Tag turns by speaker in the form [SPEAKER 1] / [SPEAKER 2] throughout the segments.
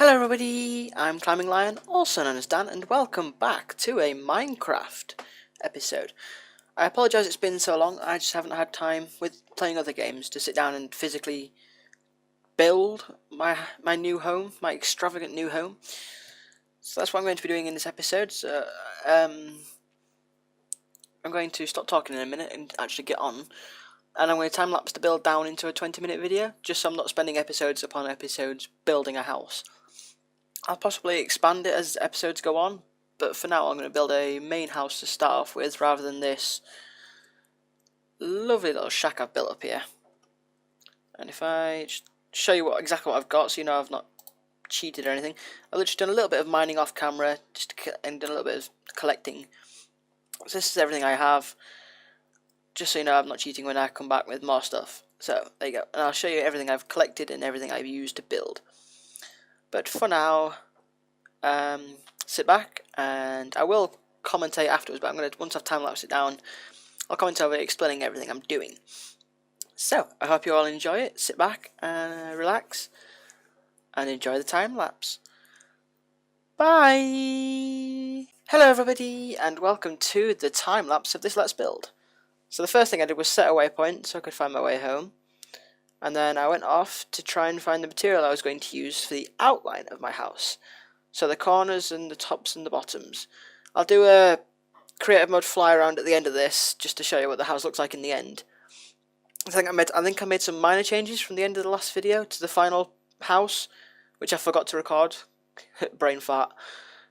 [SPEAKER 1] Hello everybody, I'm Climbing Lion, also known as Dan, and welcome back to a Minecraft episode. I apologise it's been so long, I just haven't had time with playing other games to sit down and physically build my new home, my extravagant new home. So that's what I'm going to be doing in this episode. So, I'm going to stop talking in a minute and actually get on. And I'm going to time-lapse the build down into a 20-minute video, just so I'm not spending episodes upon episodes building a house. I'll possibly expand it as episodes go on, but for now I'm going to build a main house to start off with, rather than this lovely little shack I've built up here. And if I just show you exactly what I've got, so you know I've not cheated or anything. I've literally done a little bit of mining off camera, and done a little bit of collecting. So this is everything I have, just so you know I'm not cheating when I come back with more stuff. So there you go, and I'll show you everything I've collected and everything I've used to build. But for now, sit back, and I will commentate afterwards, but I'm going to, once I've time-lapsed it down, I'll comment over explaining everything I'm doing. So, I hope you all enjoy it. Sit back, relax, and enjoy the time-lapse. Bye! Hello everybody, and welcome to the time-lapse of this Let's Build. So the first thing I did was set a waypoint so I could find my way home. And then I went off to try and find the material I was going to use for the outline of my house. So the corners and the tops and the bottoms. I'll do a creative mode fly around at the end of this, just to show you what the house looks like in the end. I think I made some minor changes from the end of the last video to the final house, which I forgot to record. Brain fart.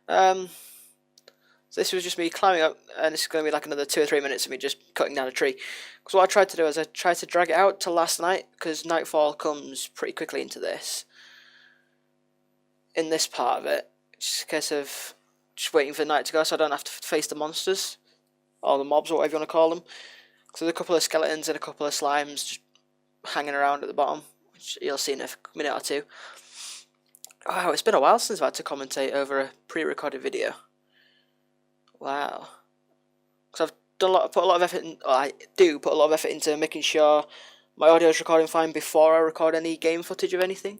[SPEAKER 1] So this was just me climbing up, and it's going to be like another 2 or 3 minutes of me just cutting down a tree. Because what I tried to do is I tried to drag it out till last night, because nightfall comes pretty quickly into this. In this part of it, just a case of just waiting for night to go so I don't have to face the monsters, or the mobs, or whatever you want to call them. So there's a couple of skeletons and a couple of slimes just hanging around at the bottom, which you'll see in a minute or two. Wow, it's been a while since I've had to commentate over a pre-recorded video. Wow. Because I've put a lot of effort in, I do put a lot of effort into making sure my audio is recording fine before I record any game footage of anything.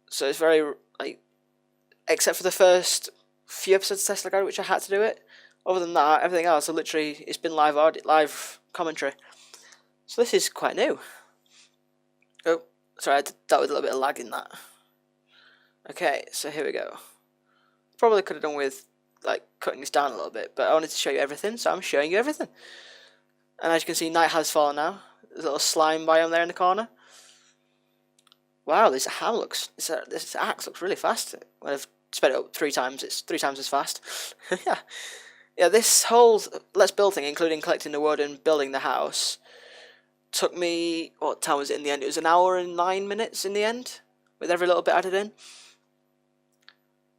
[SPEAKER 1] So it's very, like, except for the first few episodes of Tesla Guide, which I had to do it. Other than that, everything else, it's been live commentary. So this is quite new. Oh, sorry, I dealt with a little bit of lag in that. Okay, so here we go. Probably could have done with, like, cutting this down a little bit, but I wanted to show you everything, so I'm showing you everything. And as you can see, night has fallen now. There's a little slime biome there in the corner. Wow, this axe looks really fast. When I've sped it up 3 times, it's 3 times as fast. yeah, this whole Let's Build thing, including collecting the wood and building the house, took me, what time was it in the end? It was 1 hour and 9 minutes in the end, with every little bit added in.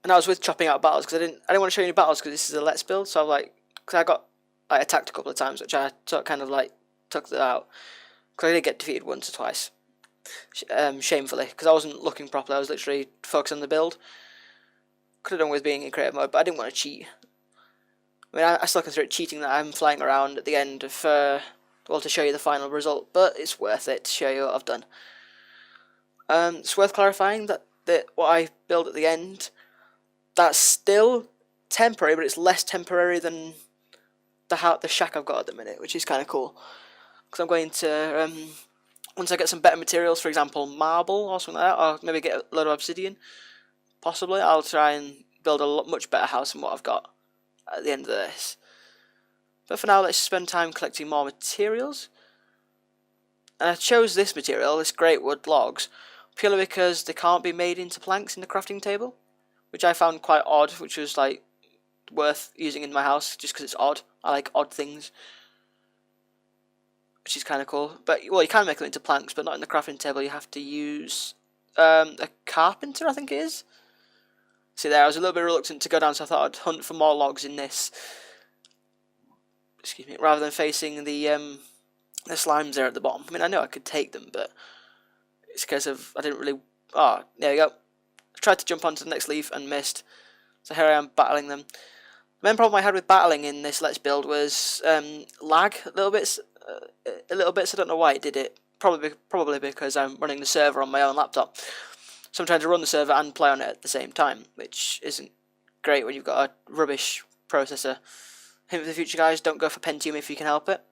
[SPEAKER 1] And I was with chopping out battles, because I didn't want to show you any battles, because this is a Let's Build, so because I got attacked a couple of times, which I kind of took that out, because I did get defeated once or twice, shamefully, because I wasn't looking properly. I was literally focused on the build. Could have done with being in creative mode, but I didn't want to cheat. I mean, I still consider it cheating that I'm flying around at the end of, well, to show you the final result, but it's worth it to show you what I've done. It's worth clarifying that what I build at the end, that's still temporary, but it's less temporary than the shack I've got at the minute, which is kind of cool. Because I'm going to, once I get some better materials, for example, marble or something like that, or maybe get a load of obsidian, possibly, I'll try and build a much better house than what I've got at the end of this. But for now, let's spend time collecting more materials. And I chose this material, this great wood logs, purely because they can't be made into planks in the crafting table, which I found quite odd, which was like worth using in my house just because it's odd. I like odd things, which is kind of cool. But well, you can make them into planks, but not in the crafting table. You have to use a carpenter, I think it is. See there, I was a little bit reluctant to go down, so I thought I'd hunt for more logs in this. Excuse me, rather than facing the slimes there at the bottom. I mean, I know I could take them, but it's because of I didn't really. Oh, there we go. I tried to jump onto the next leaf and missed. So here I am battling them. The main problem I had with battling in this Let's Build was lag a little bit. So I don't know why it did it. Probably because I'm running the server on my own laptop. So I'm trying to run the server and play on it at the same time, which isn't great when you've got a rubbish processor. Hint for the future, guys, don't go for Pentium if you can help it.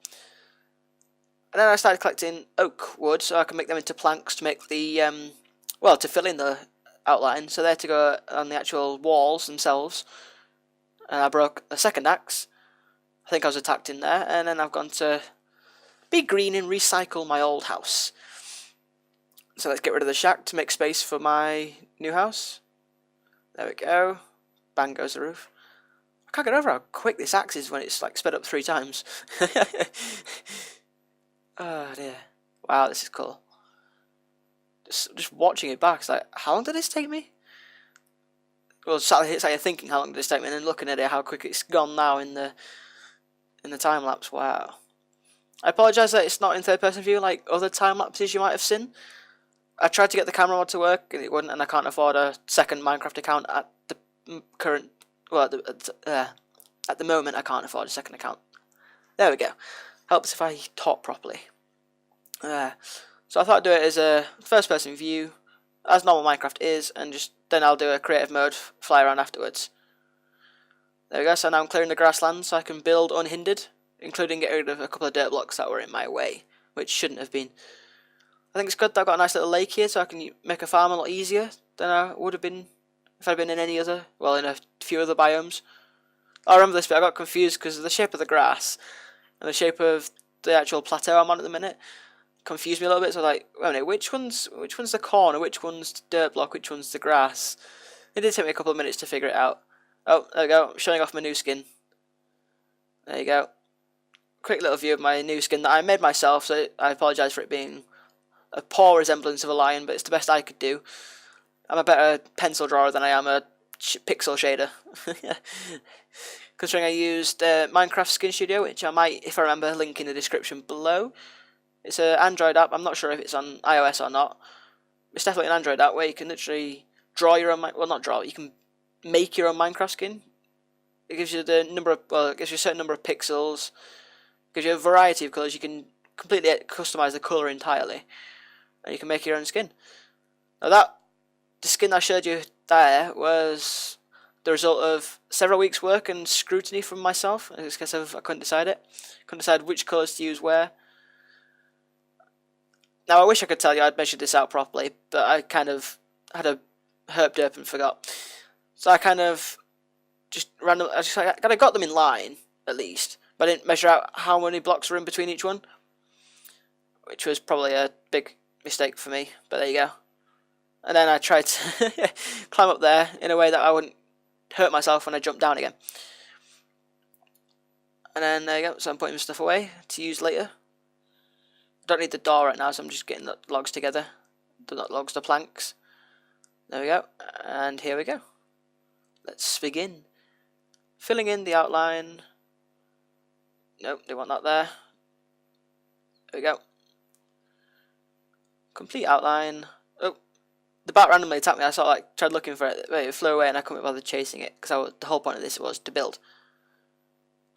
[SPEAKER 1] And then I started collecting oak wood so I can make them into planks to make the, well, to fill in the outline. So they're to go on the actual walls themselves. And I broke a second axe. I think I was attacked in there. And then I've gone to be green and recycle my old house. So let's get rid of the shack to make space for my new house. There we go. Bang goes the roof. I can't get over how quick this axe is when it's like sped up 3 times. Oh dear. Wow, this is cool. Just watching it back, it's like, how long did this take me? Well, it's like you're thinking how long did this take me, and then looking at it, how quick it's gone now in the time lapse. Wow. I apologise that it's not in third person view like other time lapses you might have seen. I tried to get the camera mod to work and it wouldn't, and I can't afford a second Minecraft account at the current. Well, at the moment I can't afford a second account. There we go. Helps if I talk properly. So I thought I'd do it as a first person view, as normal Minecraft is, and then I'll do a creative mode fly around afterwards. There we go, so now I'm clearing the grassland so I can build unhindered, including getting rid of a couple of dirt blocks that were in my way, which shouldn't have been. I think it's good that I've got a nice little lake here so I can make a farm a lot easier than I would have been if I'd been in any other, well, in a few other biomes. I remember this bit, I got confused because of the shape of the grass and the shape of the actual plateau I'm on at the minute confused me a little bit. So I was like, wait a minute, which one's the corner, which one's the dirt block, which one's the grass? It did take me a couple of minutes to figure it out. Oh, there we go, I'm showing off my new skin. There you go. Quick little view of my new skin that I made myself, so I apologise for it being a poor resemblance of a lion, but it's the best I could do. I'm a better pencil drawer than I am a pixel shader. Considering I used Minecraft Skin Studio, which I might, if I remember, link in the description below. It's an Android app. I'm not sure if it's on iOS or not. It's definitely an Android app where you can literally draw your own, well, not draw, you can make your own Minecraft skin. It gives you it gives you a certain number of pixels. It gives you a variety of colours. You can completely customise the colour entirely, and you can make your own skin. Now the skin I showed you there was the result of several weeks' work and scrutiny from myself. I guess I couldn't decide it. Couldn't decide which colours to use where. Now I wish I could tell you I'd measured this out properly, but I kind of had a herp derp and forgot. So I kind of just randomly, I got them in line at least, but I didn't measure out how many blocks were in between each one, which was probably a big mistake for me. But there you go. And then I tried to climb up there in a way that I wouldn't hurt myself when I jumped down again. And then there you go. So I'm putting my stuff away to use later. I don't need the door right now, so I'm just getting the logs together. Not logs, the planks. There we go. And here we go. Let's begin. Filling in the outline. Nope, don't want that there. There we go. Complete outline. Oh, the bat randomly attacked me. I sort of like tried looking for it. It flew away and I couldn't bother chasing it because the whole point of this was to build.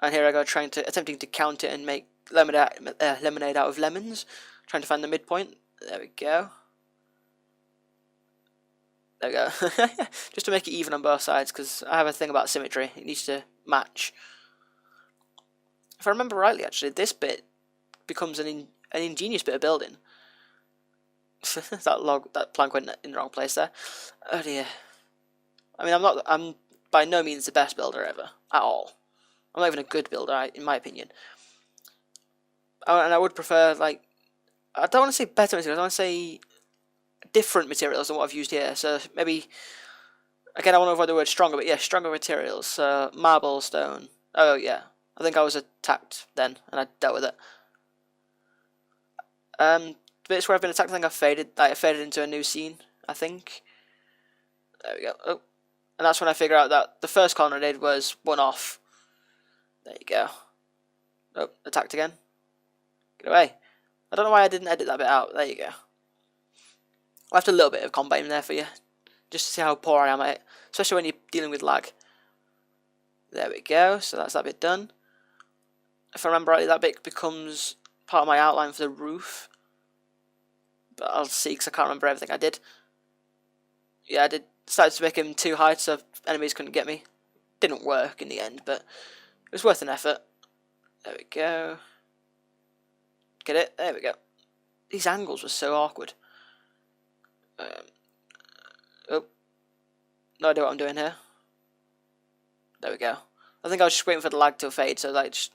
[SPEAKER 1] And here I go attempting to count it and make lemonade out of lemons. Trying to find the midpoint. There we go. There we go. Just to make it even on both sides, because I have a thing about symmetry. It needs to match. If I remember rightly, actually, this bit becomes an ingenious bit of building. that plank went in the wrong place there. Oh dear. I mean, I'm by no means the best builder ever at all. I'm not even a good builder, in my opinion. And I would prefer, like, I don't want to say better materials, I want to say different materials than what I've used here. So maybe, again, I want to avoid the word stronger, but yeah, stronger materials. So marble, stone. Oh yeah, I think I was attacked then, and I dealt with it. The bits where I've been attacked, I think I faded into a new scene, I think. There we go. Oh, and that's when I figure out that the first corner I did was one off. There you go. Oh, attacked again. Get away. I don't know why I didn't edit that bit out. There you go. I left a little bit of combat in there for you, just to see how poor I am at it, especially when you're dealing with lag. There we go. So that's that bit done. If I remember rightly, that bit becomes part of my outline for the roof. But I'll see, because I can't remember everything I did. yeah, I did started to make him too high so enemies couldn't get me. Didn't work in the end, but it was worth an effort. There we go. Get it? There we go. These angles were so awkward. Oh, no idea what I'm doing here. There we go. I think I was just waiting for the lag to fade, so like just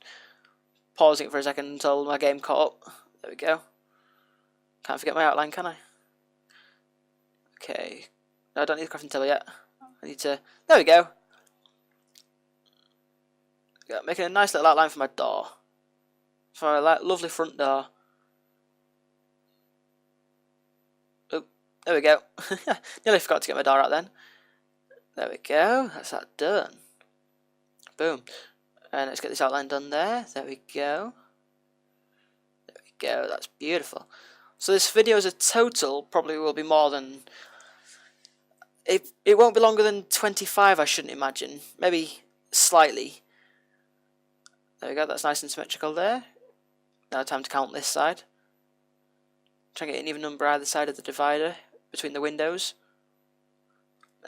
[SPEAKER 1] pausing it for a second until my game caught up. There we go. Can't forget my outline, can I? Okay. No, I don't need the crafting table yet. I need to... There we go. Yeah, making a nice little outline for my door. For a lovely front door. Oh, there we go. Nearly forgot to get my door out then. There we go. That's that done. Boom. And let's get this outline done there. There we go. There we go. That's beautiful. So this video as a total probably will be more than... It won't be longer than 25, I shouldn't imagine. Maybe slightly. There we go. That's nice and symmetrical there. Now time to count this side. Try and get an even number either side of the divider between the windows.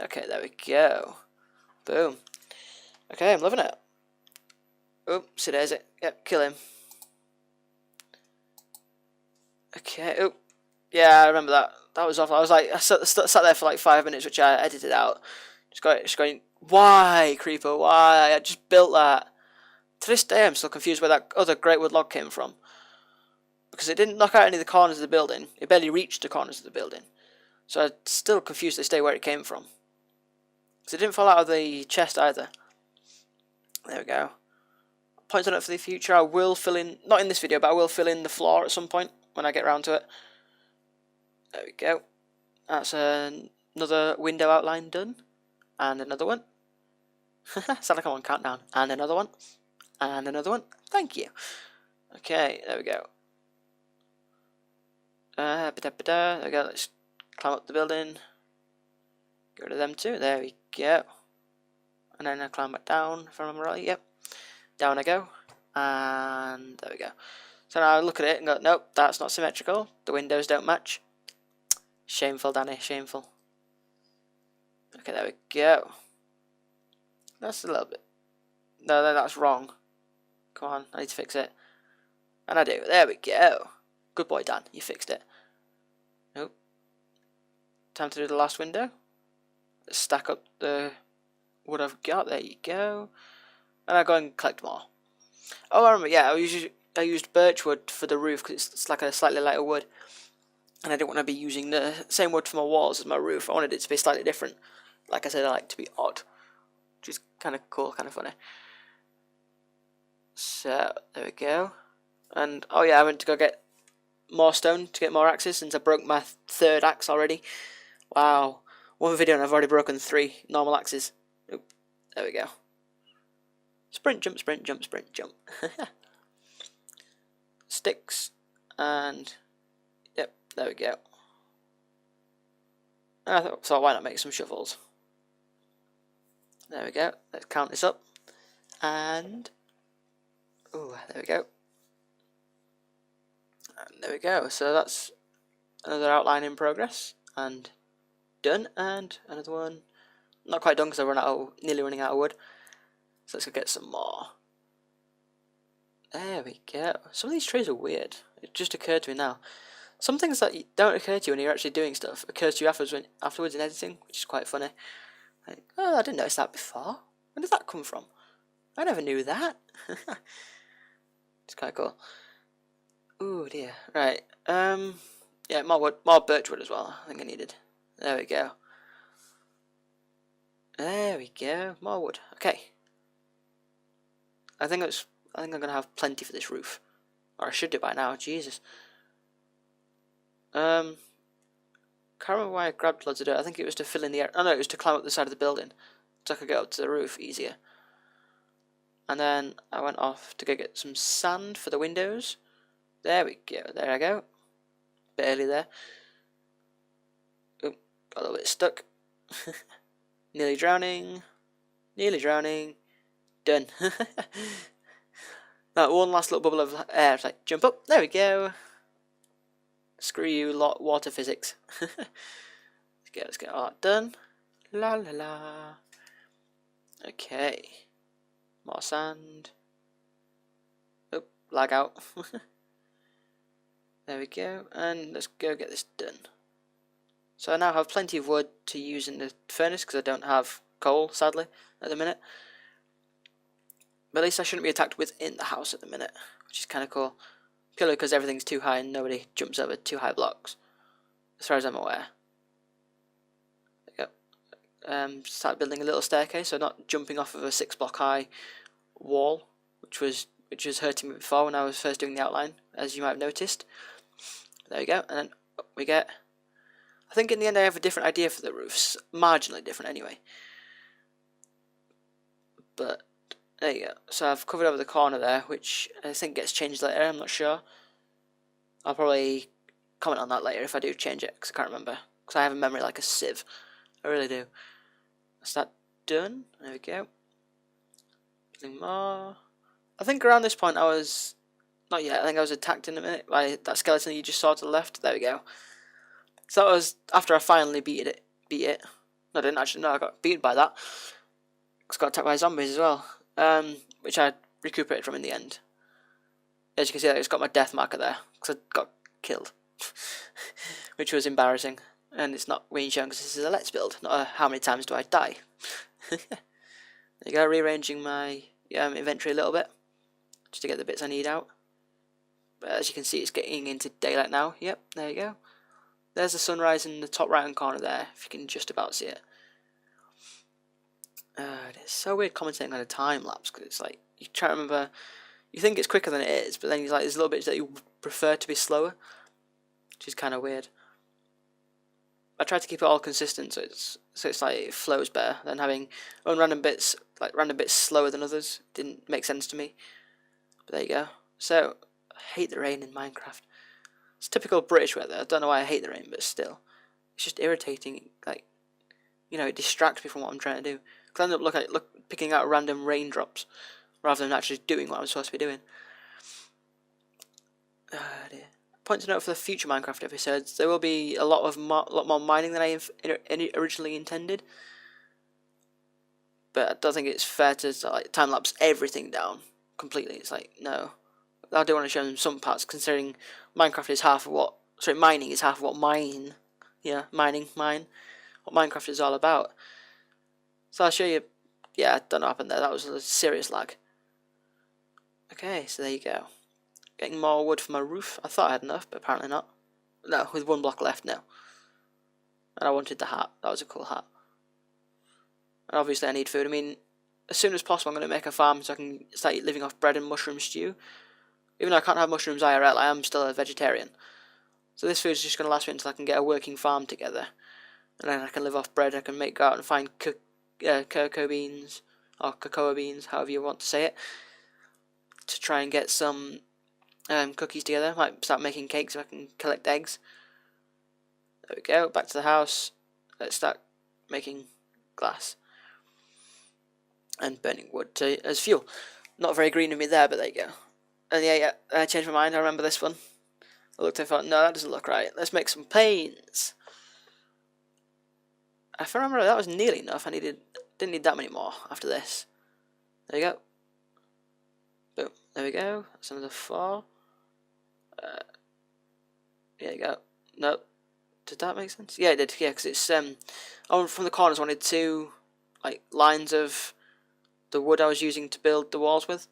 [SPEAKER 1] Okay, there we go. Boom. Okay, I'm loving it. Oopsie daisy. Yep, kill him. Okay, oh. Yeah, I remember that. That was awful. I was like, I sat there for like 5 minutes, which I edited out. Just going, why, Creeper, why? I just built that. To this day, I'm still confused where that other great wood log came from. Because it didn't knock out any of the corners of the building. It barely reached the corners of the building. So I'm still confused to this day where it came from. Because it didn't fall out of the chest either. There we go. Points on it for the future. I will fill in, not in this video, but I will fill in the floor at some point when I get around to it. There we go. That's another window outline done. And another one. Sound like I'm on countdown. And another one. And another one. Thank you. Okay, there we go. There we go. Let's climb up the building. Get rid of them two. There we go. And then I climb back down if I remember right. Yep. Down I go. And there we go. So now I look at it and go, nope, that's not symmetrical. The windows don't match. Shameful, Danny, shameful. Okay, there we go. That's a little bit... No, that's wrong. Come on, I need to fix it. And I do. There we go. Good boy, Dan. You fixed it. Nope. Time to do the last window. Let's stack up the wood I've got. There you go. And I go and collect more. Oh, I remember. Yeah, I used birch wood for the roof because it's like a slightly lighter wood. And I didn't want to be using the same wood for my walls as my roof. I wanted it to be slightly different. Like I said, I like to be odd. Which is kind of cool, kind of funny. So, there we go. And, oh yeah, I went to go get more stone to get more axes since I broke my third axe already. Wow. One video and I've already broken 3 normal axes. Oop. There we go. Sprint, jump, sprint, jump, sprint, jump. Sticks. And, yep, there we go. And I thought, so why not make some shovels? There we go. Let's count this up. And, oh, there we go. And there we go. So that's another outline in progress. And done. And another one. Not quite done because I nearly running out of wood. So let's go get some more. There we go. Some of these trees are weird. It just occurred to me now. Some things that don't occur to you when you're actually doing stuff occurs to you afterwards in editing, which is quite funny. Like, oh, I didn't notice that before. Where did that come from? I never knew that. It's quite cool. Ooh dear. Right. Yeah, more wood, more birch wood as well. I think I needed. There we go. There we go. More wood. Okay. I think I'm gonna have plenty for this roof, or I should do by now. Jesus. Can't remember why I grabbed loads of dirt. I think it was to fill in the air. Oh no, it was to climb up the side of the building, so I could get up to the roof easier. And then I went off to go get some sand for the windows. There we go. There I go. Barely there. Oop, got a little bit stuck. Nearly drowning. Nearly drowning. Done. That one last little bubble of air. It's like, jump up. There we go. Screw you, water physics. let's get all that done. La la la. Okay. More sand. Oh, lag out. There we go, and let's go get this done. So I now have plenty of wood to use in the furnace because I don't have coal, sadly, at the minute. But at least I shouldn't be attacked within the house at the minute, which is kind of cool. Purely because everything's too high and nobody jumps over too high blocks, as far as I'm aware. There we go. Start building a little staircase, so not jumping off of a 6-block high wall, which was hurting me before when I was first doing the outline, as you might have noticed. There we go, and then up we get. I think in the end I have a different idea for the roofs, marginally different anyway. But there you go. So I've covered over the corner there, which I think gets changed later. I'm not sure. I'll probably comment on that later if I do change it, because I can't remember. Because I have a memory like a sieve. I really do. That's that done. There we go. Building more. I think around this point I was. Not yet. I think I was attacked in a minute by that skeleton you just saw to the left. There we go. So that was after I finally beat it. No, I didn't actually. No, I got beaten by that. I got attacked by zombies as well. Which I recuperated from in the end. As you can see, it's got my death marker there because I got killed, which was embarrassing. And it's not being shown because this is a let's build, not a how many times do I die. There you go, rearranging my inventory a little bit just to get the bits I need out. But as you can see, it's getting into daylight now. Yep, there you go. There's the sunrise in the top right hand corner there, if you can just about see it. It's so weird commentating on a time lapse because it's like you try to remember. You think it's quicker than it is, but then you're like, there's little bits that you prefer to be slower, which is kind of weird. I try to keep it all consistent, so it's like it flows better than having random bits slower than others. Didn't make sense to me. But there you go. So I hate the rain in Minecraft. It's typical British weather. I don't know why I hate the rain, but still, it's just irritating. Like, it distracts me from what I'm trying to do. Because I end up picking out random raindrops rather than actually doing what I'm supposed to be doing. Dear. Point to note for the future Minecraft episodes, there will be a lot more mining than I originally intended. But I don't think it's fair to time lapse everything down completely. It's like, no, I do want to show them some parts, considering Minecraft is half of what. Sorry, mining is half of what mine. What Minecraft is all about. So I'll show you. Yeah, I don't know what happened there. That was a serious lag. Okay, so there you go. Getting more wood for my roof. I thought I had enough, but apparently not. No, with 1 block left now. And I wanted the hat. That was a cool hat. And obviously I need food. I mean, as soon as possible I'm going to make a farm so I can start living off bread and mushroom stew. Even though I can't have mushrooms IRL, I am still a vegetarian. So this food is just going to last me until I can get a working farm together. And then I can live off bread. I can go out and find cocoa beans, or cocoa beans, however you want to say it, to try and get some cookies together. Might start making cakes if I can collect eggs. There we go, back to the house. Let's start making glass and burning wood as fuel. Not very green of me there, but there you go. And yeah, I changed my mind. I remember this one. I looked and thought, no, that doesn't look right. Let's make some panes. If I remember, that was nearly enough. Didn't need that many more after this. There you go. Boom. There we go. That's another 4. There you go. No. Did that make sense? Yeah, it did. Yeah, because it's from the corners I wanted 2 lines of the wood I was using to build the walls with.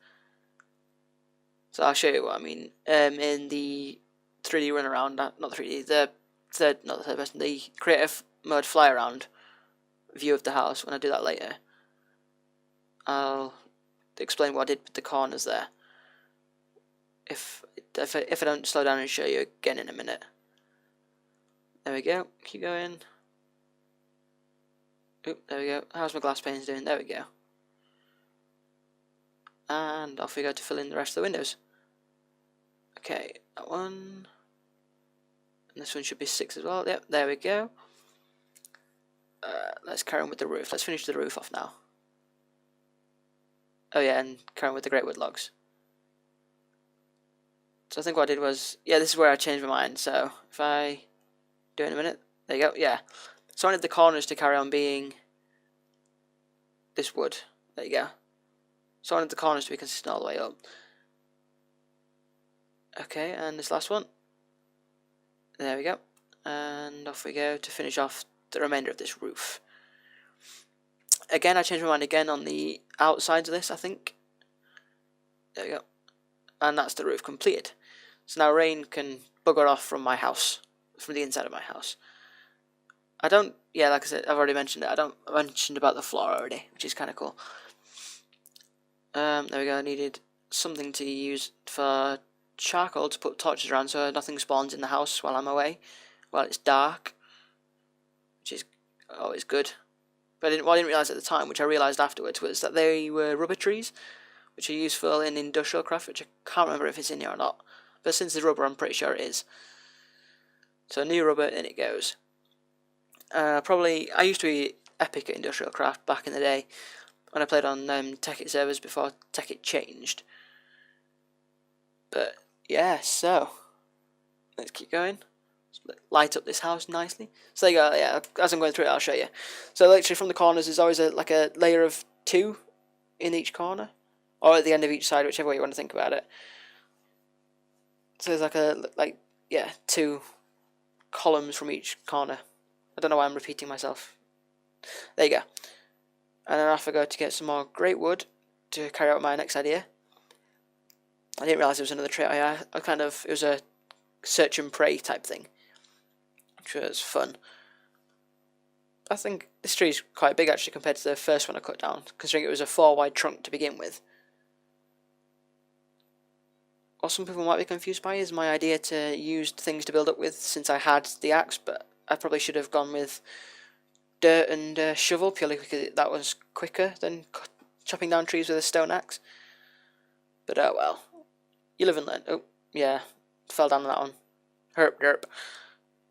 [SPEAKER 1] So I'll show you what I mean. In the 3D run around, not the 3D, the third person, the creative mode fly around view of the house. When I do that later, I'll explain what I did with the corners there. If I don't slow down and show you again in a minute. There we go. Keep going. Oop, there we go. How's my glass panes doing? There we go. And off we go to fill in the rest of the windows. Okay, that one. And this one should be 6 as well. Yep, there we go. Let's carry on with the roof. Let's finish the roof off now. Oh yeah, and carry on with the great wood logs. So I think what I did was, yeah, this is where I changed my mind. So if I do it in a minute, there you go. Yeah, So I wanted the corners to carry on being this wood. There you go. So I wanted the corners to be consistent all the way up. Okay, and this last one. There we go. And off we go to finish off the remainder of this roof. Again, I changed my mind again on the outsides of this, I think. There we go. And that's the roof completed. So now rain can bugger off from my house, from the inside of my house. I don't, yeah, like I said, I've already mentioned it. I mentioned about the floor already, which is kind of cool. There we go. I needed something to use for charcoal to put torches around so nothing spawns in the house while I'm away, while it's dark, which is always good. But what I didn't realise at the time, which I realised afterwards, was that they were rubber trees, which are useful in industrial craft, which I can't remember if it's in here or not. But since it's rubber, I'm pretty sure it is. So new rubber, in it goes. I used to be epic at industrial craft back in the day, when I played on Tekkit servers before Tekkit changed. But yeah, so let's keep going. Let's light up this house nicely. So there you go. Yeah, as I'm going through it, I'll show you. So literally from the corners, there's always like a layer of 2 in each corner, or at the end of each side, whichever way you want to think about it. So there's like 2 columns from each corner. I don't know why I'm repeating myself. There you go. And then off I go to get some more great wood to carry out my next idea. I didn't realise it was another tree. It was a search and pray type thing, which was fun. I think this tree is quite big actually compared to the first one I cut down, considering it was a 4 wide trunk to begin with. What some people might be confused by is my idea to use things to build up with since I had the axe, but I probably should have gone with dirt and shovel purely because that was quicker than chopping down trees with a stone axe. But oh well. You live and learn. Oh, yeah. Fell down on that one. Herp derp.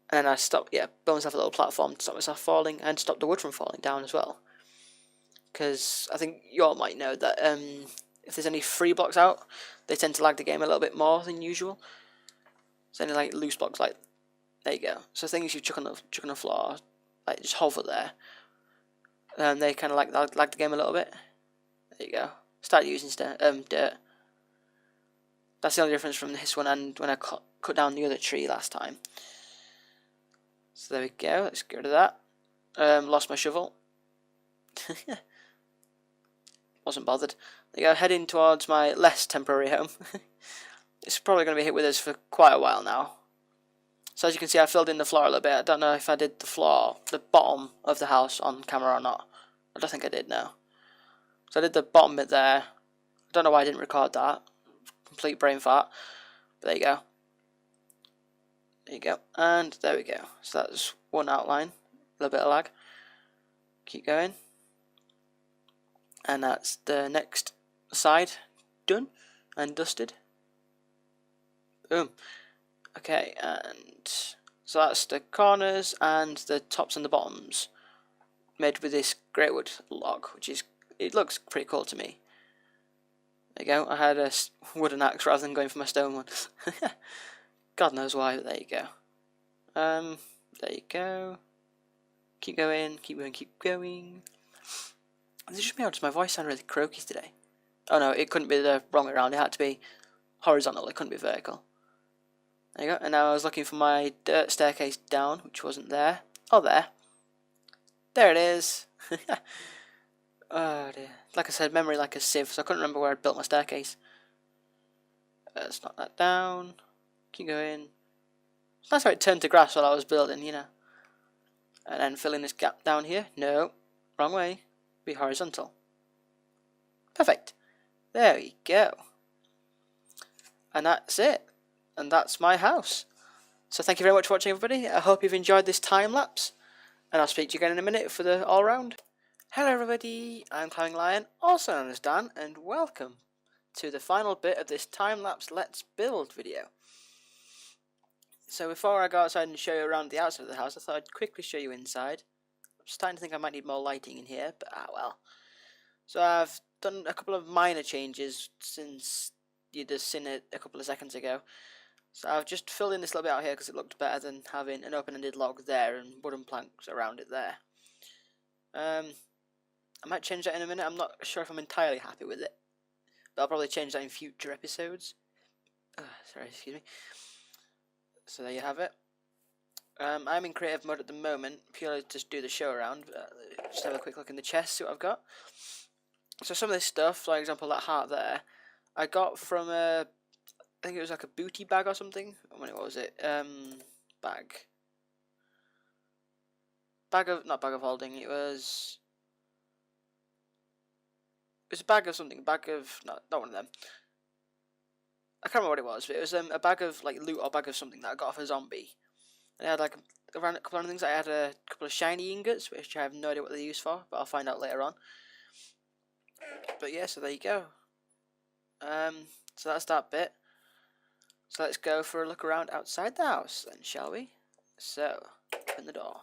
[SPEAKER 1] And then I stopped, built myself a little platform to stop myself falling and stop the wood from falling down as well. Because I think you all might know that if there's any free blocks out, they tend to lag the game a little bit more than usual. So any like loose blocks, like, there you go. So things you chuck on the floor, like just hover there, and they kind of like lag the game a little bit. There you go. Start using dirt. That's the only difference from this one and when I cut down the other tree last time. So there we go. Let's get rid of that. Lost my shovel. Wasn't bothered. There you go. Heading towards my less temporary home. It's probably going to be hit with us for quite a while now. So as you can see, I filled in the floor a little bit. I don't know if I did the bottom of the house on camera or not. I don't think I did, no. So I did the bottom bit there. I don't know why I didn't record that. Complete brain fart. But there you go. There you go. And there we go. So that's one outline. A little bit of lag. Keep going. And that's the next side done and dusted. Boom. Okay, and so that's the corners and the tops and the bottoms made with this great wood log, it looks pretty cool to me. There you go. I had a wooden axe rather than going for my stone one. God knows why, but there you go. There you go. Keep going, keep going, keep going. Is it just me or does my voice sound really croaky today? Oh no, it couldn't be the wrong way around. It had to be horizontal, it couldn't be vertical. There you go. And now I was looking for my dirt staircase down, which wasn't there. Oh, there. There it is. Oh dear. Like I said, memory like a sieve, so I couldn't remember where I'd built my staircase. Let's knock that down. Keep going. It's nice how it turned to grass while I was building, you know. And then fill in this gap down here. No, wrong way. Be horizontal. Perfect. There we go. And that's it. And that's my house. So thank you very much for watching, everybody. I hope you've enjoyed this time lapse. And I'll speak to you again in a minute for the all round. Hello everybody, I'm Climbing Lion, also known as Dan, and welcome to the final bit of this time-lapse Let's Build video. So before I go outside and show you around the outside of the house, I thought I'd quickly show you inside. I'm starting to think I might need more lighting in here, but well. So I've done a couple of minor changes since you just seen it a couple of seconds ago. So I've just filled in this little bit out here because it looked better than having an open-ended log there and wooden planks around it there. I might change that in a minute. I'm not sure if I'm entirely happy with it, but I'll probably change that in future episodes. Sorry, excuse me. So there you have it. I'm in creative mode at the moment, purely to just do the show around. Just have a quick look in the chest, see what I've got. So some of this stuff, for example that heart there, I got from I think it was like a booty bag or something. What was it? Bag. Not bag of holding, it was a bag of something, not one of them. I can't remember what it was, but it was a bag of like loot or bag of something that I got off a zombie. And I had like around a couple of things. I had a couple of shiny ingots, which I have no idea what they're used for, but I'll find out later on. But yeah, so there you go. So that's that bit. So let's go for a look around outside the house then, shall we? So, open the door.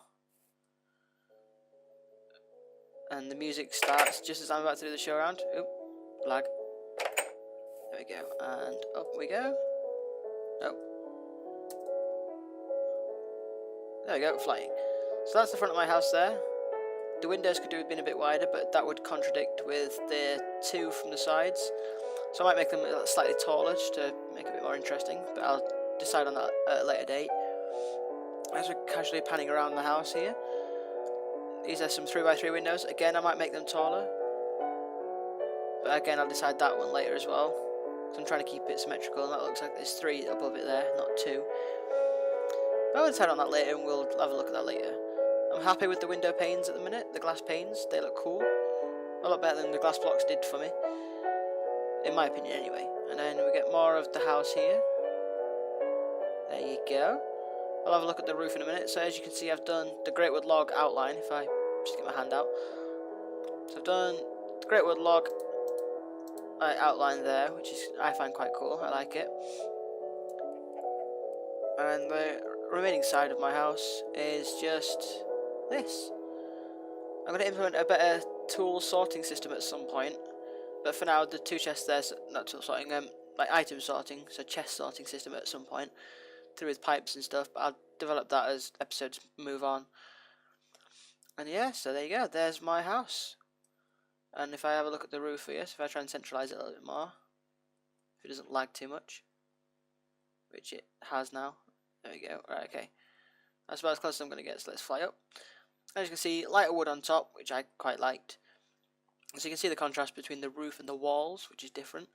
[SPEAKER 1] And the music starts just as I'm about to do the show around. Oop, lag. There we go, and up we go. Nope. There we go, flying. So that's the front of my house there. The windows could do with being a bit wider, but that would contradict with the two from the sides. So I might make them slightly taller just to make it a bit more interesting, but I'll decide on that at a later date. As we're casually panning around the house here, these are some 3x3 windows. Again, I might make them taller, but again, I'll decide that one later as well. So I'm trying to keep it symmetrical, and that looks like there's 3 above it there, not 2. But I'll decide on that later, and we'll have a look at that later. I'm happy with the window panes at the minute, the glass panes. They look cool, a lot better than the glass blocks did for me, in my opinion anyway. And then we get more of the house here. There you go. I'll have a look at the roof in a minute. So as you can see, I've done the great wood log outline, if I just get my hand out. So I've done the great wood log outline there, which is I find quite cool. I like it. And the remaining side of my house is just this. I'm going to implement a better tool sorting system at some point, but for now the 2 chests there's not tool sorting, like item sorting, so chest sorting system at some point, through with pipes and stuff, but I'll develop that as episodes move on. And yeah, so there you go, there's my house. And if I have a look at the roof here, so if I try and centralise it a little bit more, if it doesn't lag too much, which it has now, there we go, right, okay. That's about as close as I'm going to get, so let's fly up. As you can see, lighter wood on top, which I quite liked. So you can see the contrast between the roof and the walls, which is different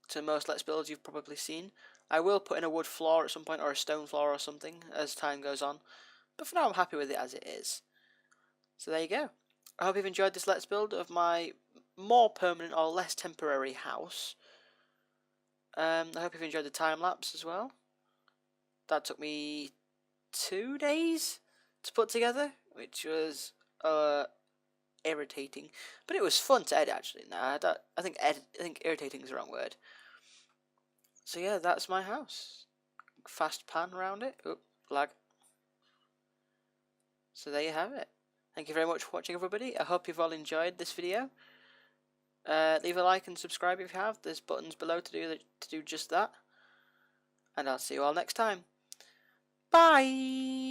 [SPEAKER 1] to most Let's Builds you've probably seen. I will put in a wood floor at some point, or a stone floor or something, as time goes on. But for now I'm happy with it as it is. So there you go. I hope you've enjoyed this Let's Build of my more permanent or less temporary house. I hope you've enjoyed the time lapse as well. That took me 2 days to put together, which was irritating, but it was fun to edit actually. Nah, I think irritating is the wrong word. So yeah, that's my house. Fast pan around it. Oop, lag. So there you have it. Thank you very much for watching, everybody. I hope you've all enjoyed this video. Leave a like and subscribe if you have. There's buttons below to do just that. And I'll see you all next time. Bye!